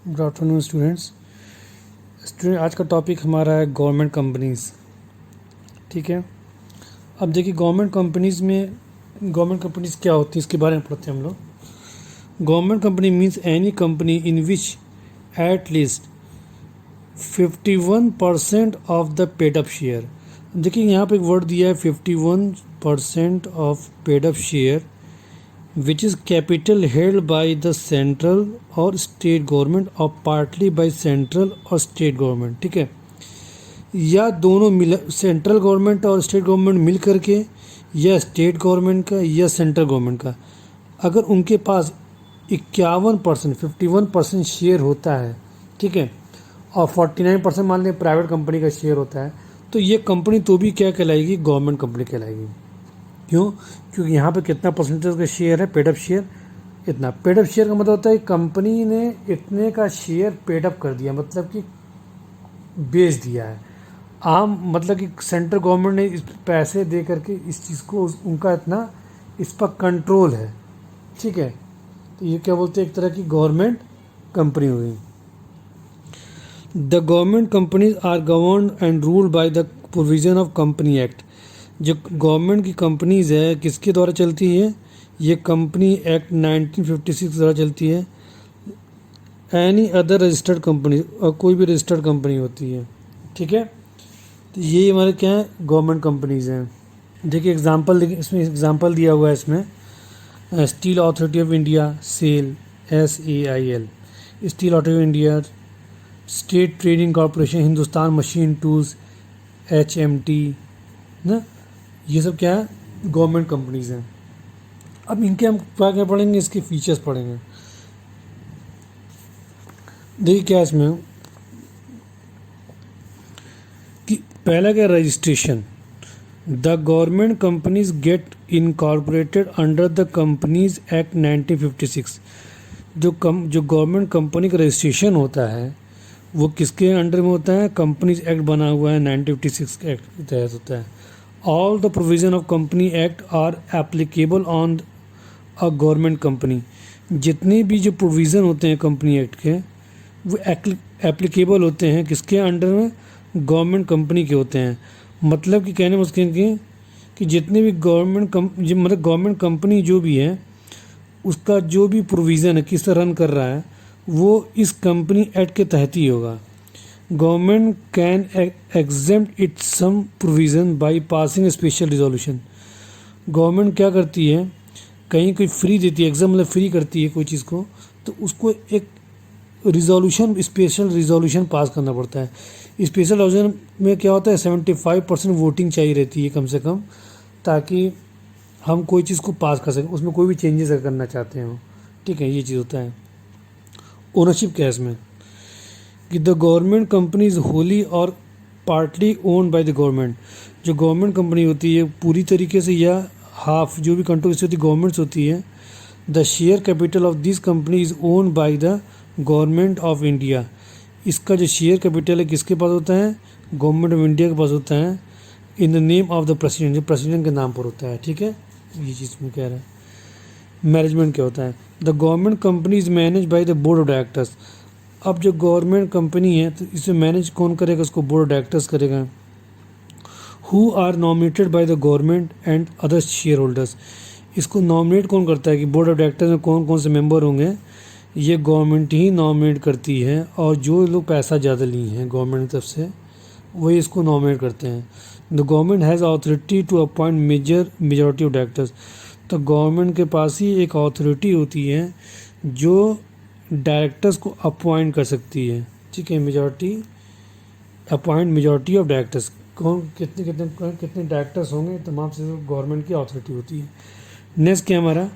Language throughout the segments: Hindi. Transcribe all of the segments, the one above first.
Good afternoon students. आज का टॉपिक हमारा है गवर्नमेंट कंपनीज़। ठीक है, अब देखिए गवर्नमेंट कंपनीज़ क्या होती है इसके बारे में पढ़ते हैं हम लोग। Government company means any company in which at least 51% of the paid up share. देखिए यहाँ पे एक वर्ड दिया है 51% of paid up share which is capital held by the central और स्टेट गवर्नमेंट और पार्टली बाय सेंट्रल और स्टेट गवर्नमेंट। ठीक है, या दोनों मिल सेंट्रल गवर्नमेंट और स्टेट गवर्नमेंट मिल करके या स्टेट गवर्नमेंट का या सेंट्रल गवर्नमेंट का, अगर उनके पास 51% शेयर होता है, ठीक है, और 49% मान लें प्राइवेट कंपनी का शेयर होता है, तो ये कंपनी तो भी क्या कहलाएगी, गवर्नमेंट कंपनी कहलाएगी। क्यों? क्योंकि यहाँ पे कितना परसेंटेज का शेयर है, पेडअप शेयर इतना। पेडअप शेयर का मतलब होता है कंपनी ने इतने का शेयर पेडअप कर दिया, मतलब कि बेच दिया है। आम मतलब कि सेंट्रल गवर्नमेंट ने इस पैसे दे करके इस चीज़ को, उनका इतना इस पर कंट्रोल है। ठीक है, तो ये क्या बोलते हैं, एक तरह की गवर्नमेंट कंपनी हुई। The government companies are governed and ruled by the provision of company act. जो गवर्नमेंट की कंपनीज़ है किसके द्वारा चलती है, ये कंपनी एक्ट 1956 द्वारा चलती है। एनी अदर रजिस्टर्ड कंपनी, और कोई भी रजिस्टर्ड कंपनी होती है। ठीक है, तो ये हमारे क्या है, गवर्नमेंट कंपनीज़ हैं। देखिए एग्जांपल, देखिए इसमें एग्जांपल दिया हुआ है इसमें, steel authority of India SAIL, SAIL, steel authority of India, state trading corporation, Hindustan machine tools, HMT ना, ये सब क्या है, गवर्नमेंट कंपनीज़ हैं। अब इनके हम क्या क्या पढ़ेंगे, इसके फीचर्स पढ़ेंगे। देखिए क्या इसमें कि पहला क्या, registration. The government companies get incorporated under the companies act 1956। जो गवर्नमेंट कंपनी का रजिस्ट्रेशन होता है वो किसके अंडर में होता है, कंपनीज एक्ट बना हुआ है 1956 के एक्ट के तहत होता है। All the provision of Company Act are applicable on a government company। जितने भी जो प्रोविज़न होते हैं कंपनी एक्ट के वो एप्लीकेबल होते हैं किसके अंडर में, गवर्नमेंट कंपनी के होते हैं। मतलब कि कहने मुश्किल कि जितने भी मतलब गवर्नमेंट कंपनी जो भी है उसका जो भी प्रोविज़न है किस तरह रन कर रहा है वो इस कंपनी एक्ट के तहत ही होगा। Government can exempt its some provision by passing special resolution. Government क्या करती है, कहीं कोई फ्री देती है, एग्जाम मतलब फ्री करती है कोई चीज़ को, तो उसको एक रिजोल्यूशन, स्पेशल रिजोल्यूशन पास करना पड़ता है। स्पेशल रिजोल्यूशन में क्या होता है, 75% वोटिंग चाहिए रहती है कम से कम, ताकि हम कोई चीज़ को पास कर सकें, उसमें कोई भी चेंजेस अगर करना चाहते हो। ठीक है, ये चीज़ होता है। ओनरशिप क्या है इसमें कि the government company is wholly और partly owned by the government. जो गवर्नमेंट कंपनी होती है पूरी तरीके से या हाफ, जो भी कंट्रोल होती है गवर्नमेंट्स होती है। The share capital of this company is owned by the government of India. इसका जो शेयर कैपिटल है किसके पास होता है, गवर्नमेंट ऑफ इंडिया के पास होता है। In the name of the president, जो प्रेसिडेंट के नाम पर होता है। ठीक है, ये चीज़ में कह रहा है। मैनेजमेंट क्या होता है, the government company is manage by the board of directors. अब जो गवर्नमेंट कंपनी है तो इसे मैनेज कौन करेगा, उसको बोर्ड ऑफ डायरेक्टर्स करेगा। Who are nominated by the government and other shareholders. इसको नॉमिनेट कौन करता है कि बोर्ड ऑफ डायरेक्टर्स में कौन कौन से मेंबर होंगे, ये गवर्नमेंट ही नॉमिनेट करती है। और जो लोग पैसा ज़्यादा लिए हैं गवर्नमेंट की तरफ से वही इसको नॉमिनेट करते हैं। The government has authority to appoint majority of directors. तो गवर्नमेंट के पास ही एक अथॉरिटी होती है जो डायरेक्टर्स को अपॉइंट कर सकती है। ठीक है, मेजॉरिटी ऑफ डायरेक्टर्स, कौन कितने कितने कितने डायरेक्टर्स होंगे, तमाम से गवर्नमेंट की अथॉरिटी होती है। नेक्स्ट क्या हमारा,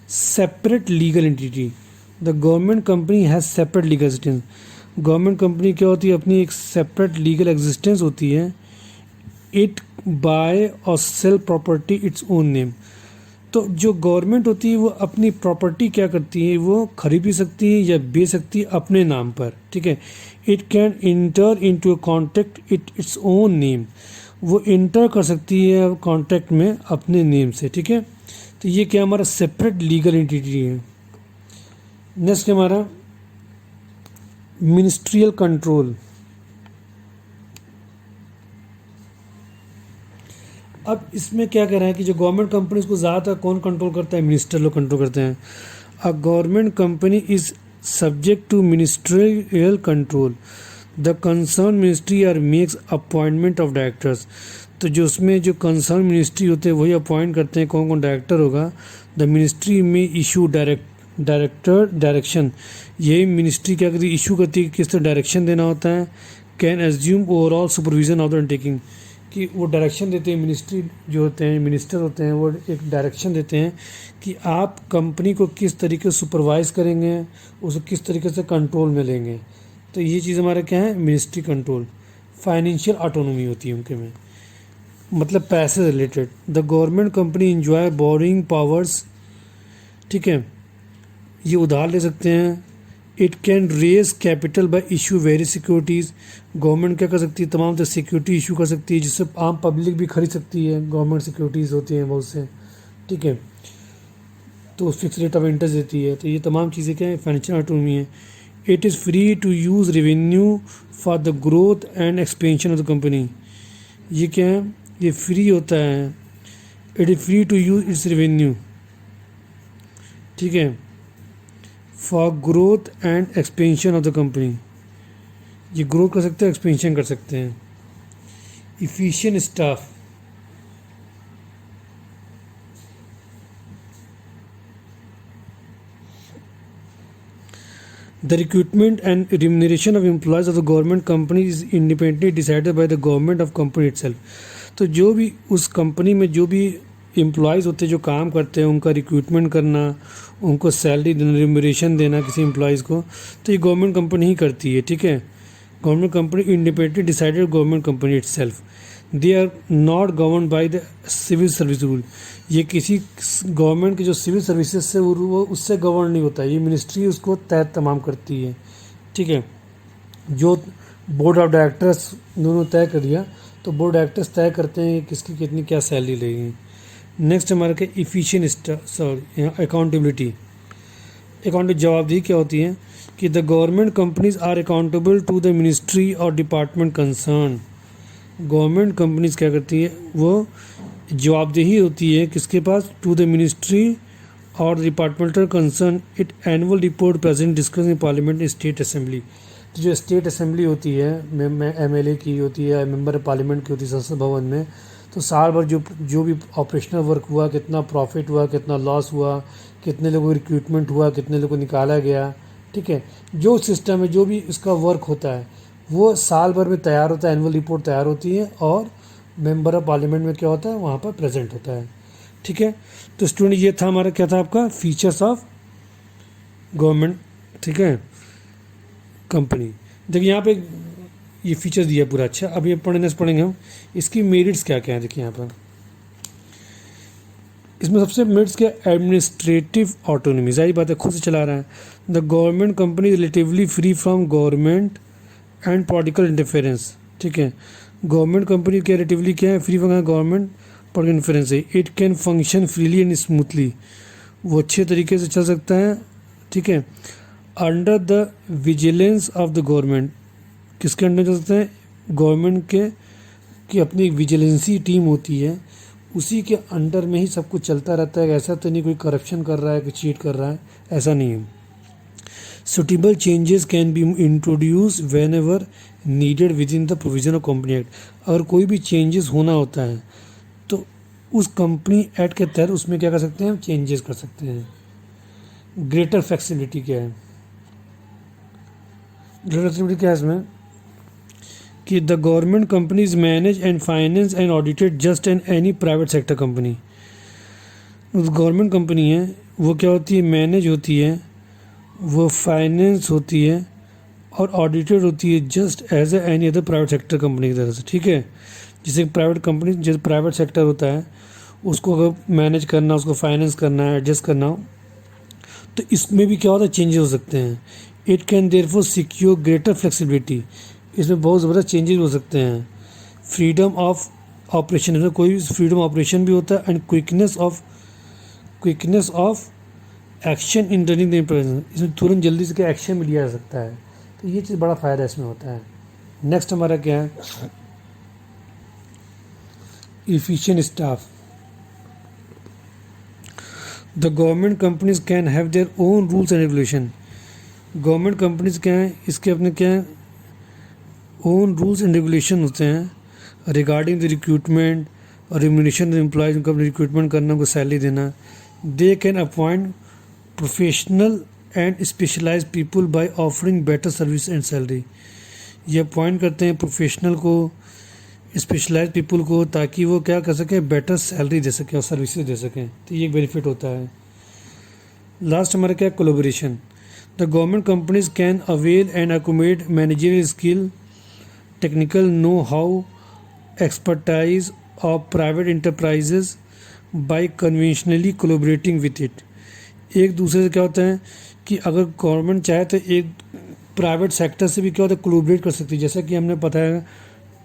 separate legal entity. The government company has separate legal existence. Government company क्या होती है, अपनी एक सेपरेट लीगल एग्जिस्टेंस होती है। It buy or sell property its own name. तो जो गवर्नमेंट होती है वो अपनी प्रॉपर्टी क्या करती है, वो खरीद भी सकती है या बेच सकती है अपने नाम पर। ठीक है, it can inter into a contract it's own name. वो इंटर कर सकती है कॉन्ट्रैक्ट में अपने नेम से। ठीक है, तो ये क्या हमारा सेपरेट लीगल एंटिटी है। नेक्स्ट हमारा मिनिस्ट्रियल कंट्रोल। अब इसमें क्या कह रहे हैं कि जो गवर्नमेंट कंपनीज को ज़्यादातर कौन कंट्रोल करता है, मिनिस्टर लोग कंट्रोल करते हैं। A government company is subject to ministerial control, the concern ministry are makes appointment of directors. तो जो उसमें जो कंसर्न मिनिस्ट्री होते हैं वही अपॉइंट करते हैं कौन कौन डायरेक्टर होगा। द मिनिस्ट्री में इशू डायरेक्शन, यही मिनिस्ट्री क्या करती है, इशू करती है किस तरह डायरेक्शन देना होता है। Can assume overall supervision of the undertaking, कि वो डायरेक्शन देते हैं, मिनिस्ट्री जो होते हैं मिनिस्टर होते हैं वो एक डायरेक्शन देते हैं कि आप कंपनी को किस तरीके से सुपरवाइज़ करेंगे, उसे किस तरीके से कंट्रोल में लेंगे। तो ये चीज़ हमारा क्या है, मिनिस्ट्री कंट्रोल। फाइनेंशियल ऑटोनॉमी होती है उनके में, मतलब पैसे related. The government company enjoy borrowing powers, ठीक है, ये उधार ले सकते हैं। It can raise capital by issue very securities, government क्या कर सकती है, तमाम तरह सिक्योरिटी इशू कर सकती है जिससे आम पब्लिक भी खरीद सकती है। गवर्नमेंट सिक्योरिटीज़ होती हैं बहुत से, ठीक है, तो फिक्स रेट ऑफ इंटरेस्ट देती है। तो ये तमाम चीज़ें क्या है, फाइनेंशियल ऑटोनॉमी है। It is free to use revenue for the growth and expansion of the company, ये क्या है, ये फ्री होता है। It is free to use its revenue, ठीक है, for growth and expansion of the company, ये ग्रो कर सकते हैं, एक्सपेंशन कर सकते हैं। Efficient staff, the recruitment and remuneration of employees of the government company is independently decided by the government of company itself. तो जो भी उस कंपनी में जो भी एम्प्लॉयज़ होते हैं जो काम करते हैं उनका रिक्रूटमेंट करना, उनको सैलरी देना, रिम्यूनरेशन देना किसी एम्प्लॉयज़ को, तो ये गवर्नमेंट कंपनी ही करती है, ठीक है। Government company independently decided government company itself, they are not govern by the civil service rule, ये किसी गवर्नमेंट के जो सिविल सर्विसेज से वो उससे गवर्न नहीं होता है, ये मिनिस्ट्री उसको तय तमाम करती है, ठीक है। जो बोर्ड ऑफ डायरेक्टर्स दोनों तय कर दिया, तो बोर्ड डायरेक्टर्स तय करते हैं किसकी कितनी क्या सैलरी लेगी। नेक्स्ट हमारा क्या, इफिशिएंट अकाउंटेबिलिटी। अकाउंटेबिलिटी जवाबदेही क्या होती है कि the government companies are accountable to the ministry और डिपार्टमेंट कंसर्न। गवर्नमेंट कंपनीज क्या करती है, वो जवाबदेही होती है किसके पास, टू द मिनिस्ट्री और departmental concern. It annual report present discuss in parliament state assembly. तो जो स्टेट असेंबली होती है MLA की होती है, मेंबर पार्लियामेंट की होती है संसद भवन में, तो साल भर जो भी ऑपरेशनल वर्क हुआ, कितना प्रॉफिट हुआ, कितना लॉस हुआ, कितने लोगों को रिक्रूटमेंट हुआ, कितने लोगों को निकाला गया, ठीक है, जो सिस्टम है जो भी इसका वर्क होता है वो साल भर में तैयार होता है, एनुअल रिपोर्ट तैयार होती है और मेंबर ऑफ पार्लियामेंट में क्या होता है वहाँ पर प्रेजेंट होता है, ठीक है। तो स्टूडेंट ये था हमारा क्या था आपका फीचर्स ऑफ गवर्नमेंट, ठीक है, कंपनी। देखिए यहाँ पे ये फीचर्स दिया पूरा, अच्छा अब ये पढ़ेंगे हम इसकी मेरिट्स क्या क्या है। देखिए यहाँ पर इसमें सबसे मेरिट्स क्या, एडमिनिस्ट्रेटिव ऑटोनॉमी, जाहिर बात है खुद से चला रहा है। The government company relatively free from government and political interference, ठीक है। गवर्नमेंट कंपनी क्या रिलेटिवली क्या है, free from government political interference है। It can function freely and smoothly, वो अच्छे तरीके से चल सकता है, ठीक है। Under the vigilance of the government, किसके अंडर चल सकते हैं, गवर्नमेंट के की अपनी एक विजिलेंसी टीम होती है, उसी के अंडर में ही सब कुछ चलता रहता है। ऐसा तो नहीं कोई करप्शन कर रहा है, कोई चीट कर रहा है, ऐसा नहीं है। Suitable changes can be introduce when ever needed with in the provision of company act, अगर कोई भी चेंजेस होना होता है तो उस कंपनी एक्ट के तहत उसमें क्या कर सकते हैं, हम चेंजेस कर सकते हैं। ग्रेटर फ्लेक्सिबिलिटी क्या है, ग्रेटर फ्लेक्सिबिलिटी क्या है इसमें कि the government company is manage and finance and audited just and any private sector company. Government company है वो क्या होती है, मैनेज होती है, वो फाइनेंस होती है और ऑडिटेड होती है just as any other private sector company की तरह से, ठीक है। जैसे प्राइवेट कंपनी, जैसे प्राइवेट सेक्टर होता है उसको अगर मैनेज करना, उसको फाइनेंस करना है, एडजस्ट करना हो, तो इसमें भी क्या होता है, चेंजेस हो सकते हैं। It can therefore secure greater flexibility, इसमें बहुत ज़बरदस्त चेंजेस हो सकते हैं। फ्रीडम ऑफ ऑपरेशन, इसमें कोई फ्रीडम ऑपरेशन भी होता है and quickness of action in running the implementation, इसमें तुरंत जल्दी से क्या एक्शन भी लिया जा सकता है। तो ये चीज़ बड़ा फ़ायदा इसमें होता है। नेक्स्ट हमारा क्या है, efficient staff. The government companies can have their own rules and regulation. Government companies क्या हैं, इसके अपने क्या हैं ओन रूल्स एंड रेगुलेशन होते हैं रिगार्डिंग द रिक्रूटमेंट और रिम्यूनरेशन एम्प्लॉयज, उनको अपने रिक्रूटमेंट करना, उनको सैलरी देना. They can appoint professional and specialise people by offering better service and salary. ये अपॉइंट करते हैं प्रोफेशनल को, स्पेशलाइज पीपल को, ताकि वो क्या कर सकें, बेटर सैलरी दे सकें और सर्विसेज दे सकें. तो ये एक बेनिफिट होता है. लास्ट हमारा क्या, collaboration. The government companies can avail and accommodate managerial skill, technical know how, expertise of private enterprises by conventionally collaborating with it. एक दूसरे से क्या होता है कि अगर गवर्नमेंट चाहे तो एक प्राइवेट सेक्टर से भी क्या होता है कोलैबोरेट कर सकती है. जैसा कि हमने बताया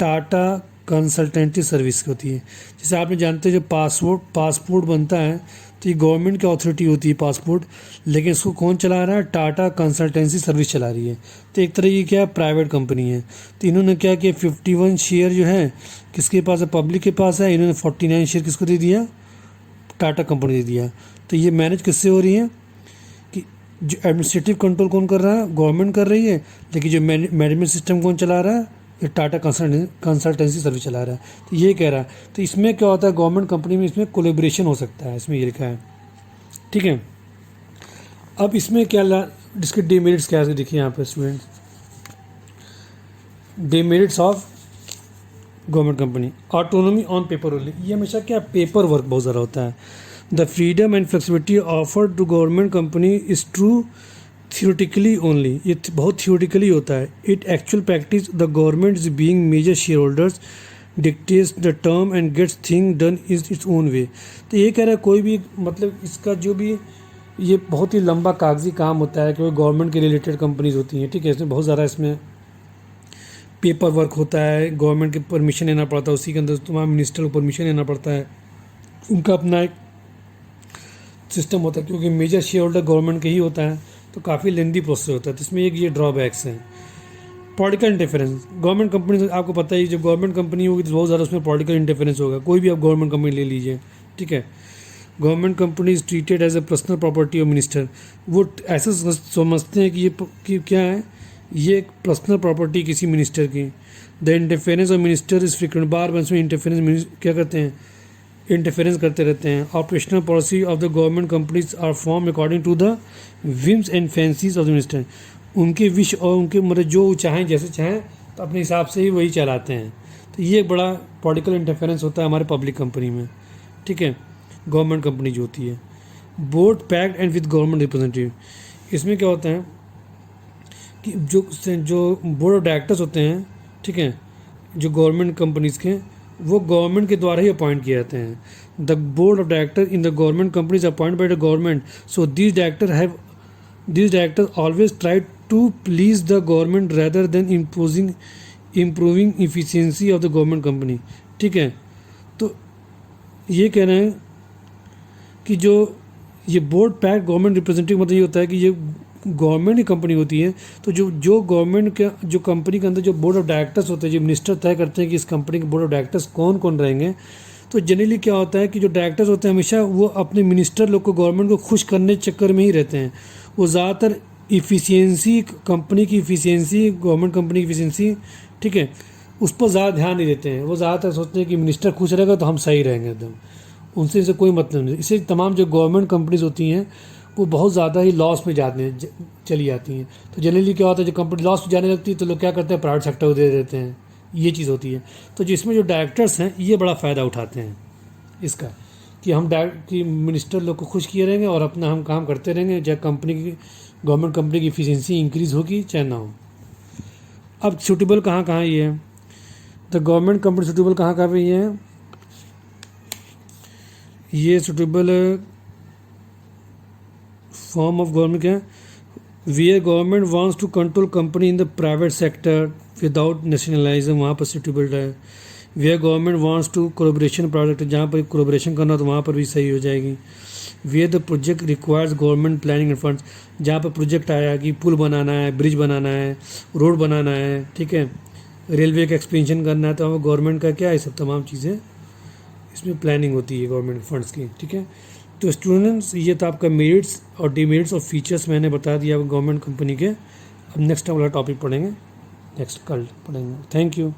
टाटा कंसल्टेंसी सर्विस होती है. जैसे आपने जानते हैं जो पासपोर्ट बनता है तो ये गवर्नमेंट की अथॉरिटी होती है पासपोर्ट, लेकिन इसको कौन चला रहा है, टाटा कंसल्टेंसी सर्विस चला रही है. तो एक तरह की क्या है, प्राइवेट कंपनी है. तो इन्होंने क्या किया 51 शेयर जो है किसके पास है, पब्लिक के पास है. इन्होंने 49 शेयर किसको दे दिया, टाटा कंपनी दे दिया. तो ये मैनेज किससे हो रही है कि जो एडमिनिस्ट्रेटिव कंट्रोल कौन कर रहा है, गवर्नमेंट कर रही है, लेकिन जो मैनेजमेंट सिस्टम कौन चला रहा है, ये टाटा कंसल्टेंसी सर्विस चला रहा है. तो ये कह रहा है. तो इसमें क्या होता है, गवर्नमेंट कंपनी में इसमें कोलैबोरेशन हो सकता है, इसमें ये लिखा है. ठीक है. अब इसमें क्या इसके डिमेरिट्स क्या है, देखिए यहाँ पे students, demerits of government company. Autonomy on paper only. ये हमेशा क्या पेपर वर्क बहुत ज़्यादा होता है. The freedom and flexibility offered to government company is true theoretically only. ये बहुत थियोरेटिकली होता है. It actual practice the government is being major shareholders dictates the term and gets thing done is its own way. तो ये कह रहा है कोई भी मतलब इसका जो भी ये बहुत ही लंबा कागजी काम होता है, क्योंकि गवर्नमेंट के रिलेटेड कंपनीज होती हैं. ठीक है, इसमें बहुत ज़्यादा इसमें पेपर वर्क होता है, गवर्नमेंट के परमिशन लेना पड़ता है, उसी के अंदर तमाम मिनिस्टर को परमिशन लेना पड़ता है, उनका अपना एक सिस्टम होता है, क्योंकि मेजर शेयर होल्डर गवर्नमेंट के ही होता है. तो काफ़ी लेंदी प्रोसेस होता है. तो इसमें एक ये ड्रॉबैक्स हैं. Political interference. गवर्नमेंट कंपनी आपको पता ही, जब गवर्नमेंट कंपनी होगी तो बहुत ज़्यादा उसमें पॉलिटिकल इंटरफेरेंस होगा. कोई भी आप गवर्नमेंट कंपनी ले लीजिए. ठीक है, government company is treated as a personal property of minister. वो ऐसा समझते हैं कि क्या है, ये एक पर्सनल प्रॉपर्टी किसी मिनिस्टर की. The interference of minister is frequent. बार बार इसमें इंटरफेरेंस क्या करते हैं, इंटरफेरेंस करते रहते हैं. Operational policy of the government companies are form according to the whims and fancies of the minister. उनके विश और उनके मतलब जो चाहें जैसे चाहें तो अपने हिसाब से ही वही चलाते हैं. तो ये एक बड़ा पॉलिटिकल इंटरफेरेंस होता है हमारे पब्लिक कंपनी में. ठीक है, गवर्नमेंट कंपनी जो होती है. Board packed and with government representative. इसमें क्या होता है कि जो बोर्ड ऑफ डायरेक्टर्स होते हैं, ठीक है, जो गवर्नमेंट कंपनीज़ के, वो गवर्नमेंट के द्वारा ही अपॉइंट किए जाते हैं. The board of director in the government companies appoint by the government. So these directors always try to please the government rather than improving efficiency of the government company. ठीक है, तो ये कह रहे हैं कि जो ये बोर्ड पैक्ड गवर्नमेंट रिप्रेजेंटेटिव मतलब ये होता है कि ये गवर्नमेंट की कंपनी होती है. तो जो गवर्नमेंट का जो कंपनी के अंदर जो बोर्ड ऑफ डायरेक्टर्स होते हैं, जो मिनिस्टर तय करते हैं कि इस कंपनी के बोर्ड ऑफ डायरेक्टर्स कौन कौन रहेंगे. तो जनरली क्या होता है कि जो डायरेक्टर्स होते हैं हमेशा वो अपने मिनिस्टर लोग को, गवर्नमेंट को खुश करने के चक्कर में ही रहते हैं. वो ज़्यादातर इफ़िशियंसी, कंपनी की इफ़िशियंसी, गवर्नमेंट कंपनी की इफ़िशियंसी, ठीक है, उस पर ज़्यादा ध्यान नहीं देते हैं. वो ज़्यादातर सोचते हैं कि मिनिस्टर खुश रहेगा तो हम सही रहेंगे एकदम, उनसे इसे कोई मतलब नहीं. इससे तमाम जो गवर्नमेंट कंपनीज होती हैं वो बहुत ज़्यादा ही लॉस में चली जाती हैं. तो जनरली क्या होता है, जो कंपनी लॉस में जाने लगती है तो लोग क्या करते हैं, प्राइवेट सेक्टर को दे देते हैं. ये चीज़ होती है. तो जिसमें जो डायरेक्टर्स हैं ये बड़ा फ़ायदा उठाते हैं इसका, कि हम कि मिनिस्टर लोग को खुश किए रहेंगे और अपना हम काम करते रहेंगे, चाहे कंपनी की, गवर्नमेंट कंपनी की इफिशियंसी इंक्रीज़ होगी चाहे ना हो. अब सूटेबल कहाँ कहाँ ये है, द गवर्नमेंट कंपनी सूटेबल कहाँ कहाँ पे ये है, ये सूटेबल फॉर्म ऑफ गवर्नमेंट क्या है, where government wants to control company in the private sector without nationalism, वहाँ पर सूटेबल है. Where government wants to collaboration project, जहाँ पर कोलैबोरेशन करना तो वहाँ पर भी सही हो जाएगी. Where the project requires government planning and funds, जहाँ पर प्रोजेक्ट आया कि पुल बनाना है, ब्रिज बनाना है, रोड बनाना है, ठीक है, रेलवे का एक्सपेंशन करना है, तो वहाँ गवर्नमेंट का क्या है, सब तमाम चीज़ें इसमें प्लानिंग होती है गवर्नमेंट फंड्स की, ठीक है। तो स्टूडेंट्स ये था आपका मेरिट्स और डिमेरिट्स और फीचर्स मैंने बता दिया गवर्नमेंट कंपनी के। अब नेक्स्ट वाला टॉपिक पढ़ेंगे, नेक्स्ट कल पढ़ेंगे। Thank you.